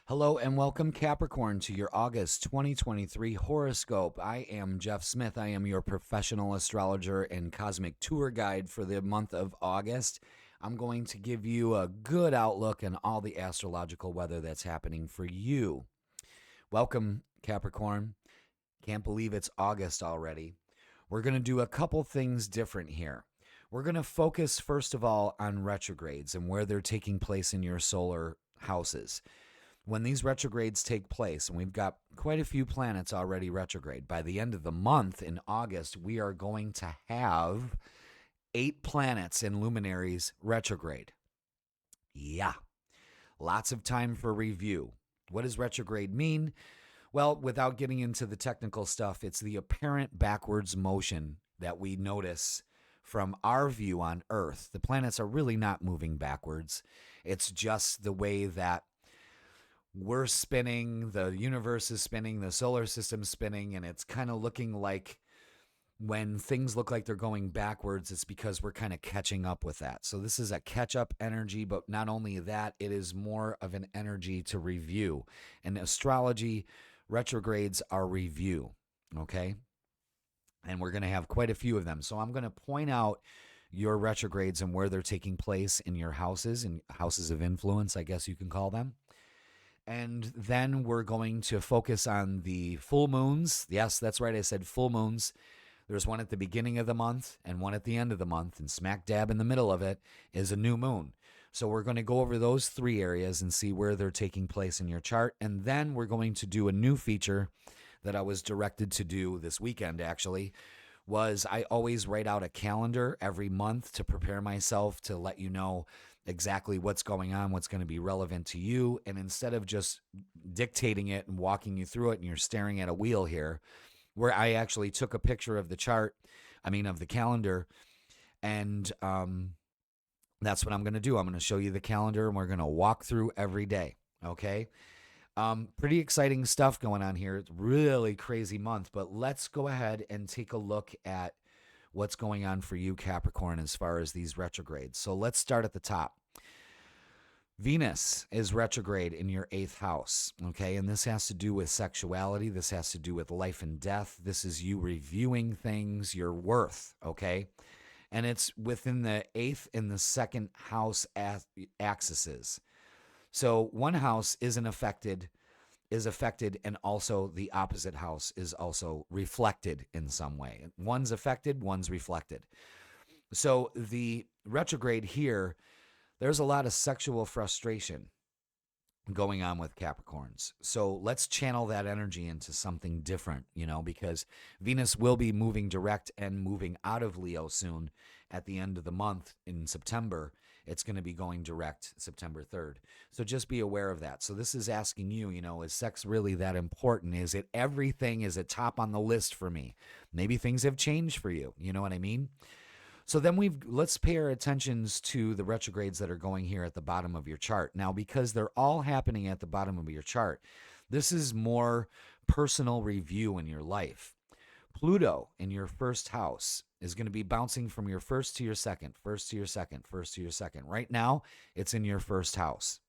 Hello and welcome, Capricorn, to your August 2023 horoscope. I am Jeff Smith. I am your professional astrologer and cosmic tour guide for the month of August. I'm going to give you a good outlook on all the astrological weather that's happening for you. Welcome, Capricorn. Can't believe it's August already. We're going to do a couple things different here. We're going to focus, first of all, on retrogrades and where they're taking place in your solar houses. When these retrogrades take place, and we've got quite a few planets already retrograde, by the end of the month in August, we are going to have 8 planets and luminaries retrograde. Yeah, lots of time for review. What does retrograde mean? Well, without getting into the technical stuff, it's the apparent backwards motion that we notice from our view on Earth. The planets are really not moving backwards. It's just the way that we're spinning, the universe is spinning, the solar system's spinning, and it's kind of looking like when things look like they're going backwards, it's because we're kind of catching up with that. So this is a catch-up energy, but not only that, it is more of an energy to review. In astrology, retrogrades are review, okay? And we're going to have quite a few of them. So I'm going to point out your retrogrades and where they're taking place in your houses, and houses of influence, I guess you can call them. And then we're going to focus on the full moons. Yes, that's right. I said full moons. There's one at the beginning of the month and one at the end of the month. And smack dab in the middle of it is a new moon. So we're going to go over those 3 areas and see where they're taking place in your chart. And then we're going to do a new feature that I was directed to do this weekend, actually, was I always write out a calendar every month to prepare myself to let you know exactly what's going on, what's going to be relevant to you. And instead of just dictating it and walking you through it and you're staring at a wheel here, where I actually took a picture of the of the calendar. And that's what I'm going to do. I'm going to show you the calendar and we're going to walk through every day. Okay. Pretty exciting stuff going on here. It's really crazy month, but let's go ahead and take a look at what's going on for you, Capricorn, as far as these retrogrades. So let's start at the top. Venus is retrograde in your 8th house, okay? And this has to do with sexuality. This has to do with life and death. This is you reviewing things, your worth, okay? And it's within the 8th and the 2nd house axes. So one house is affected, and also the opposite house is also reflected in some way. One's affected, one's reflected. So the retrograde here, there's a lot of sexual frustration going on with Capricorns. So let's channel that energy into something different, because Venus will be moving direct and moving out of Leo soon at the end of the month in September. It's going to be going direct September 3rd. So just be aware of that. So this is asking you, is sex really that important? Is it everything? Is it top on the list for me? Maybe things have changed for you. You know what I mean? So then let's pay our attentions to the retrogrades that are going here at the bottom of your chart. Now, because they're all happening at the bottom of your chart, this is more personal review in your life. Pluto in your 1st house is going to be bouncing from your 1st to your 2nd, 1st to your 2nd, 1st to your 2nd. Right now, it's in your 1st house.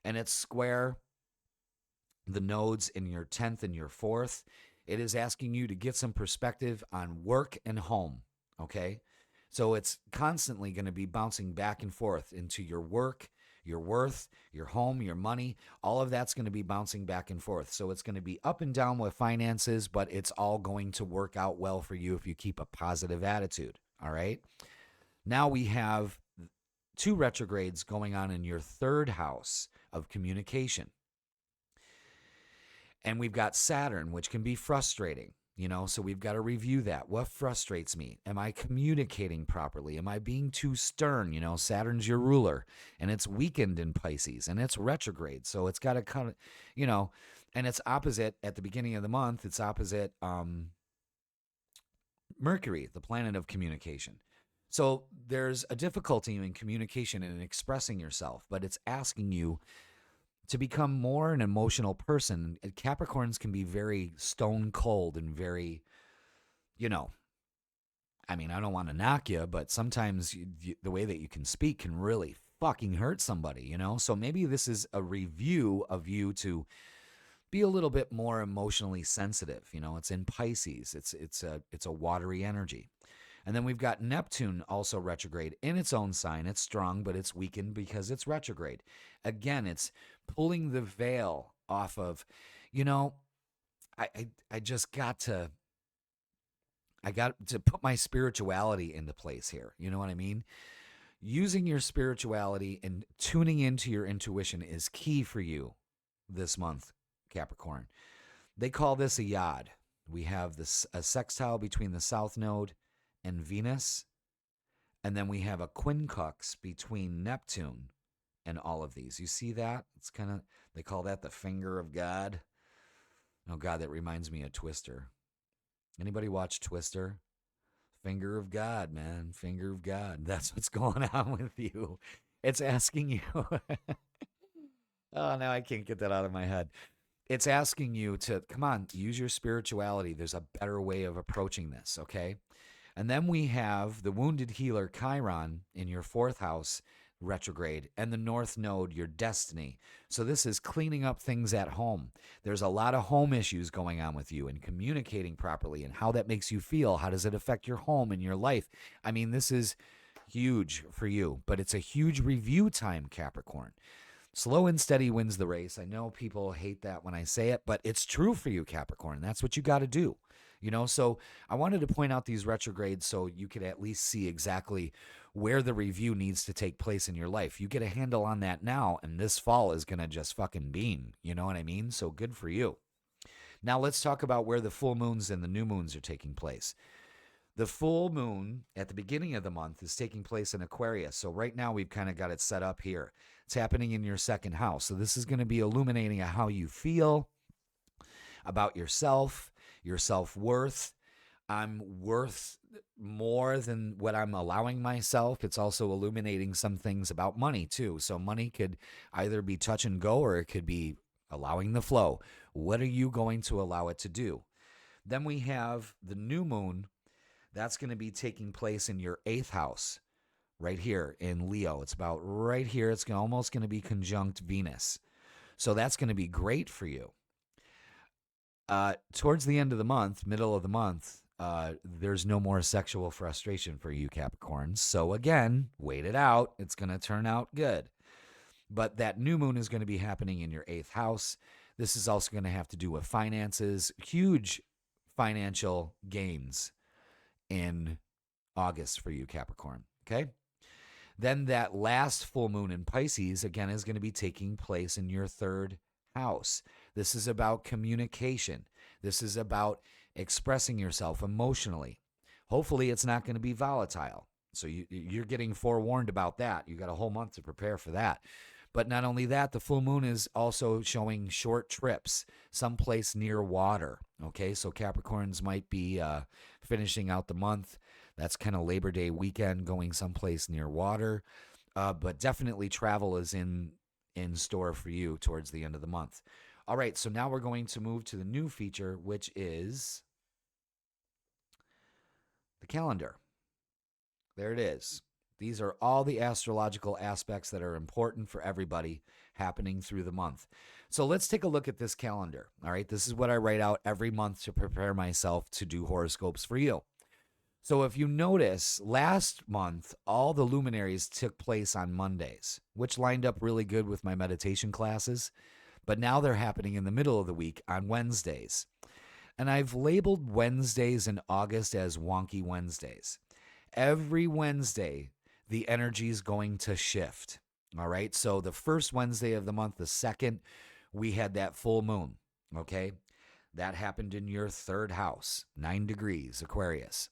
And it's square the nodes in your 10th and your 4th. It is asking you to get some perspective on work and home, okay? So it's constantly going to be bouncing back and forth into your work, your worth, your home, your money. All of that's going to be bouncing back and forth. So it's going to be up and down with finances, but it's all going to work out well for you if you keep a positive attitude. All right. Now we have 2 retrogrades going on in your 3rd house of communication. And we've got Saturn, which can be frustrating. So we've got to review that. What frustrates me? Am I communicating properly? Am I being too stern? Saturn's your ruler, and it's weakened in Pisces, and it's retrograde. So it's got to kind of, and it's opposite at the beginning of the month. It's opposite Mercury, the planet of communication. So there's a difficulty in communication and expressing yourself, but it's asking you to become more an emotional person. Capricorns can be very stone cold and very, I don't want to knock you, but sometimes the way that you can speak can really fucking hurt somebody, So maybe this is a review of you to be a little bit more emotionally sensitive. It's in Pisces. It's a watery energy. And then we've got Neptune also retrograde in its own sign. It's strong, but it's weakened because it's retrograde. Again, it's pulling the veil off of, you know, I just I got to put my spirituality into place here. You know what I mean? Using your spirituality and tuning into your intuition is key for you this month, Capricorn. They call this a yod. We have a sextile between the South Node and Venus, and then we have a quincux between Neptune and all of these. You see that? It's kind of, they call that the finger of God. Oh, God, that reminds me of Twister. Anybody watch Twister? Finger of God, man. Finger of God. That's what's going on with you. It's asking you. Oh, now I can't get that out of my head. It's asking you to, come on, use your spirituality. There's a better way of approaching this, okay? And then we have the wounded healer Chiron in your fourth house retrograde, and the North Node, your destiny. So this is cleaning up things at home. There's a lot of home issues going on with you and communicating properly and how that makes you feel. How does it affect your home and your life? I mean, this is huge for you, but it's a huge review time, Capricorn. Slow and steady wins the race. I know people hate that when I say it, but it's true for you, Capricorn. That's what you got to do. So I wanted to point out these retrogrades so you could at least see exactly where the review needs to take place in your life. You get a handle on that now, and this fall is going to just fucking beam. You know what I mean? So good for you. Now let's talk about where the full moons and the new moons are taking place. The full moon at the beginning of the month is taking place in Aquarius. So right now we've kind of got it set up here. It's happening in your second house. So this is going to be illuminating how you feel about yourself, your self-worth. I'm worth more than what I'm allowing myself. It's also illuminating some things about money too. So money could either be touch and go, or it could be allowing the flow. What are you going to allow it to do? Then we have the new moon. That's going to be taking place in your eighth house right here in Leo. It's about right here. It's almost going to be conjunct Venus. So that's going to be great for you. Towards the end of the month, middle of the month, there's no more sexual frustration for you, Capricorns. So again, wait it out. It's going to turn out good. But that new moon is going to be happening in your eighth house. This is also going to have to do with finances, huge financial gains in August for you, Capricorn. Okay? Then that last full moon in Pisces, again, is going to be taking place in your third house. This is about communication. This is about expressing yourself emotionally. Hopefully, it's not going to be volatile. So you're getting forewarned about that. You got a whole month to prepare for that. But not only that, the full moon is also showing short trips someplace near water. Okay, so Capricorns might be finishing out the month. That's kind of Labor Day weekend, going someplace near water. But definitely travel is in store for you towards the end of the month. All right, so now we're going to move to the new feature, which is the calendar. There it is. These are all the astrological aspects that are important for everybody happening through the month. So let's take a look at this calendar. All right, this is what I write out every month to prepare myself to do horoscopes for you. So if you notice, last month, all the luminaries took place on Mondays, which lined up really good with my meditation classes. But now they're happening in the middle of the week on Wednesdays. And I've labeled Wednesdays in August as wonky Wednesdays. Every Wednesday, the energy is going to shift. All right. So the first Wednesday of the month, the second, we had that full moon. Okay. That happened in your third house, 9 degrees, Aquarius.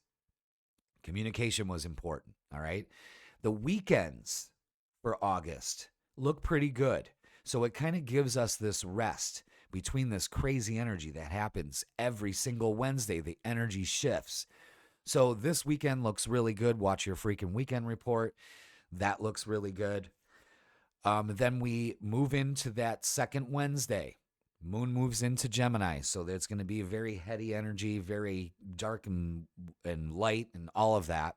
Communication was important. All right. The weekends for August look pretty good. So it kind of gives us this rest between this crazy energy that happens every single Wednesday. The energy shifts. So this weekend looks really good. Watch your freaking weekend report. That looks really good. Then we move into that second Wednesday. Moon moves into Gemini. So there's going to be a very heady energy, very dark and light and all of that.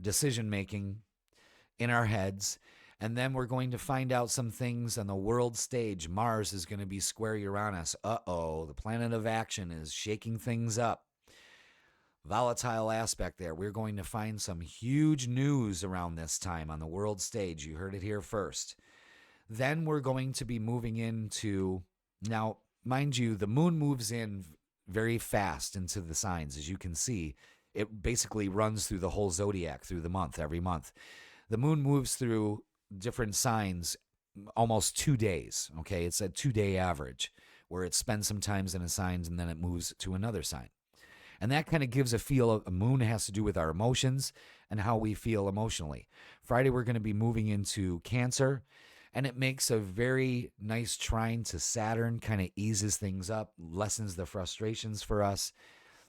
Decision making in our heads. And then we're going to find out some things on the world stage. Mars is going to be square Uranus. Uh-oh, the planet of action is shaking things up. Volatile aspect there. We're going to find some huge news around this time on the world stage. You heard it here first. Then we're going to be moving into, now, mind you, the moon moves in very fast into the signs. As you can see, it basically runs through the whole zodiac through the month, every month. The moon moves through different signs almost 2 days. Okay, it's a 2-day average where it spends some times in a sign and then it moves to another sign. And that kind of gives a feel of a moon has to do with our emotions and how we feel emotionally. Friday, we're going to be moving into Cancer, and it makes a very nice trine to Saturn, kind of eases things up, lessens the frustrations for us.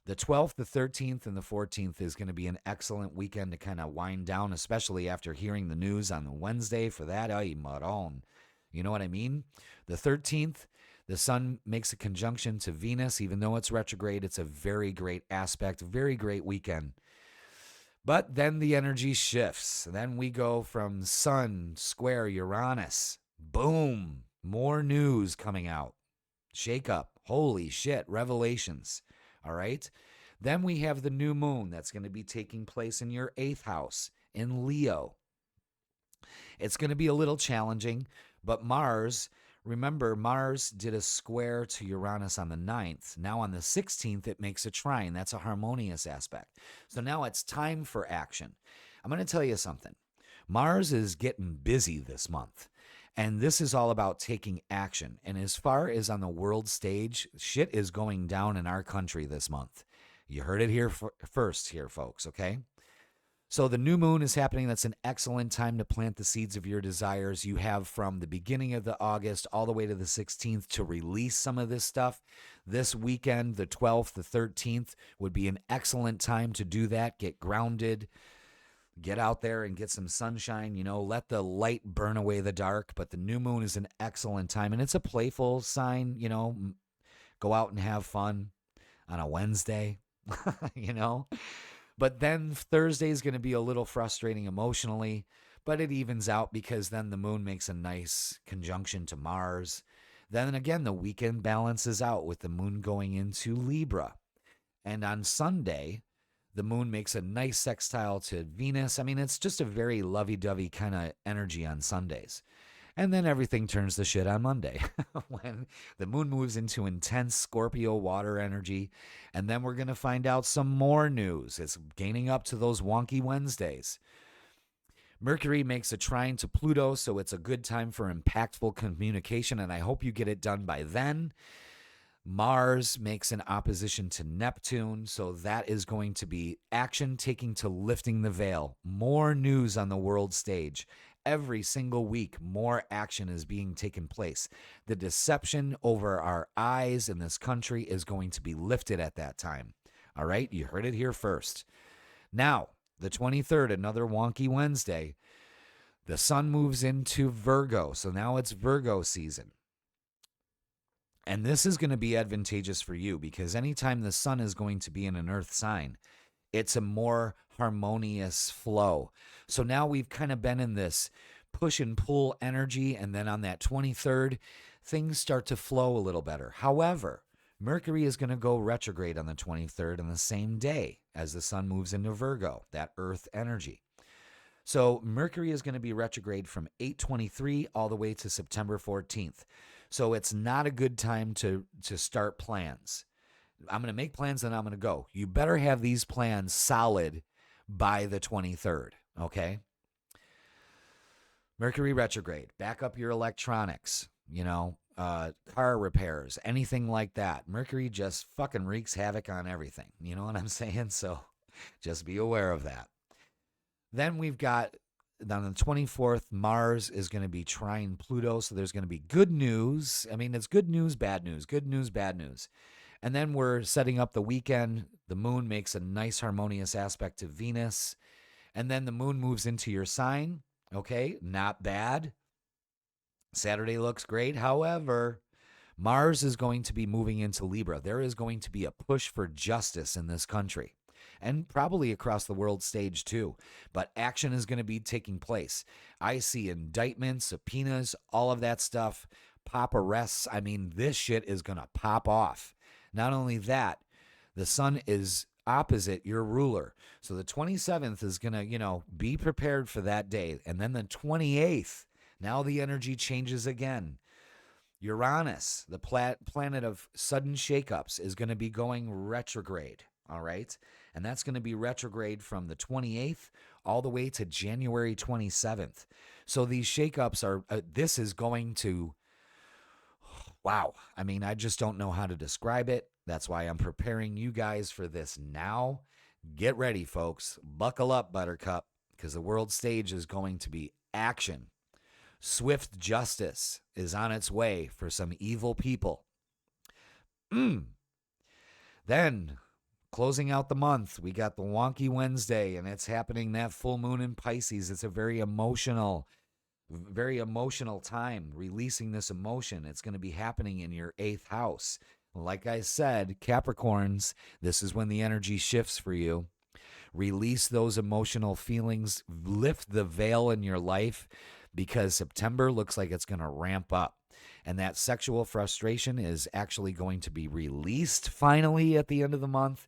The 12th, the 13th, and the 14th is going to be an excellent weekend to kind of wind down, especially after hearing the news on the Wednesday for that. Ay, maron. You know what I mean? The 13th, the sun makes a conjunction to Venus. Even though it's retrograde, it's a very great aspect, very great weekend. But then the energy shifts. Then we go from sun square Uranus. Boom. More news coming out. Shake up. Holy shit. Revelations. All right. Then we have the new moon that's going to be taking place in your 8th house in Leo. It's going to be a little challenging, but Mars, remember, Mars did a square to Uranus on the 9th. Now on the 16th, it makes a trine. That's a harmonious aspect. So now it's time for action. I'm going to tell you something. Mars is getting busy this month. And this is all about taking action. And as far as on the world stage, shit is going down in our country this month. You heard it here first here, folks, okay? So the new moon is happening. That's an excellent time to plant the seeds of your desires. You have from the beginning of the August all the way to the 16th to release some of this stuff. This weekend, the 12th, the 13th, would be an excellent time to do that. Get grounded. Get out there and get some sunshine, let the light burn away the dark. But the new moon is an excellent time, and it's a playful sign, go out and have fun on a Wednesday, But then Thursday is going to be a little frustrating emotionally, but it evens out because then the moon makes a nice conjunction to Mars. Then again, the weekend balances out with the moon going into Libra. And on Sunday, the moon makes a nice sextile to Venus. I mean, it's just a very lovey-dovey kind of energy on Sundays. And then everything turns to shit on Monday when the moon moves into intense Scorpio water energy. And then we're going to find out some more news. It's gaining up to those wonky Wednesdays. Mercury makes a trine to Pluto, so it's a good time for impactful communication, and I hope you get it done by then. Mars makes an opposition to Neptune, so that is going to be action taking to lifting the veil. More news on the world stage. Every single week, more action is being taken place. The deception over our eyes in this country is going to be lifted at that time. All right, you heard it here first. Now, the 23rd, another wonky Wednesday, the sun moves into Virgo, so now it's Virgo season. And this is going to be advantageous for you because anytime the sun is going to be in an earth sign, it's a more harmonious flow. So now we've kind of been in this push and pull energy, and then on that 23rd, things start to flow a little better. However, Mercury is going to go retrograde on the 23rd on the same day as the sun moves into Virgo, that earth energy. So Mercury is going to be retrograde from 8/23 all the way to September 14th. So it's not a good time to start plans. I'm going to make plans and I'm going to go. You better have these plans solid by the 23rd, okay? Mercury retrograde. Back up your electronics, car repairs, anything like that. Mercury just fucking wreaks havoc on everything. You know what I'm saying? So just be aware of that. Then we've got, on the 24th, Mars is going to be trine Pluto, so there's going to be good news. I mean, it's good news, bad news, good news, bad news. And then we're setting up the weekend. The moon makes a nice harmonious aspect to Venus. And then the moon moves into your sign. Okay, not bad. Saturday looks great. However, Mars is going to be moving into Libra. There is going to be a push for justice in this country. and probably across the world stage too. But action is going to be taking place. I see indictments, subpoenas, all of that stuff, pop arrests. I mean, this shit is going to pop off. Not only that, the sun is opposite your ruler. So the 27th is going to, be prepared for that day. And then the 28th, now the energy changes again. Uranus, the planet of sudden shakeups, is going to be going retrograde. All right. And that's going to be retrograde from the 28th all the way to January 27th. So these shakeups are, this is going to, wow. I mean, I just don't know how to describe it. That's why I'm preparing you guys for this now. Get ready, folks. Buckle up, Buttercup, because the world stage is going to be action. Swift justice is on its way for some evil people. Then, closing out the month, we got the Wonky Wednesday, and it's happening that full moon in Pisces. It's a very emotional time, releasing this emotion. It's going to be happening in your 8th house. Like I said, Capricorns, this is when the energy shifts for you. Release those emotional feelings. Lift the veil in your life, because September looks like it's going to ramp up. And that sexual frustration is actually going to be released finally at the end of the month.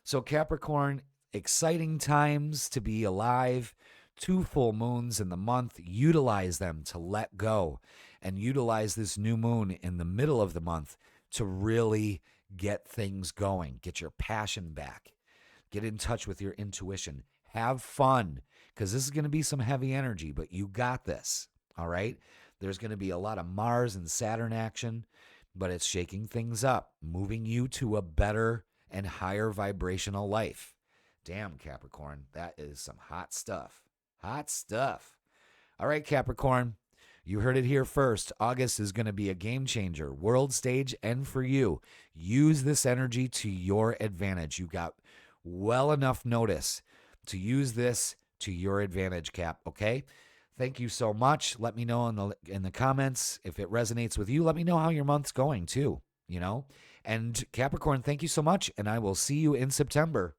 So Capricorn, exciting times to be alive. 2 full moons in the month. Utilize them to let go, and utilize this new moon in the middle of the month to really get things going. Get your passion back. Get in touch with your intuition. Have fun, because this is going to be some heavy energy, but you got this. All right? There's going to be a lot of Mars and Saturn action, but it's shaking things up, moving you to a better and higher vibrational life. Damn, Capricorn, that is some hot stuff. Hot stuff. All right, Capricorn, you heard it here first. August is going to be a game changer, world stage, and for you. Use this energy to your advantage. You got well enough notice to use this to your advantage, Cap, okay? Thank you so much. Let me know in the comments if it resonates with you. Let me know how your month's going too, And Capricorn, thank you so much, and I will see you in September.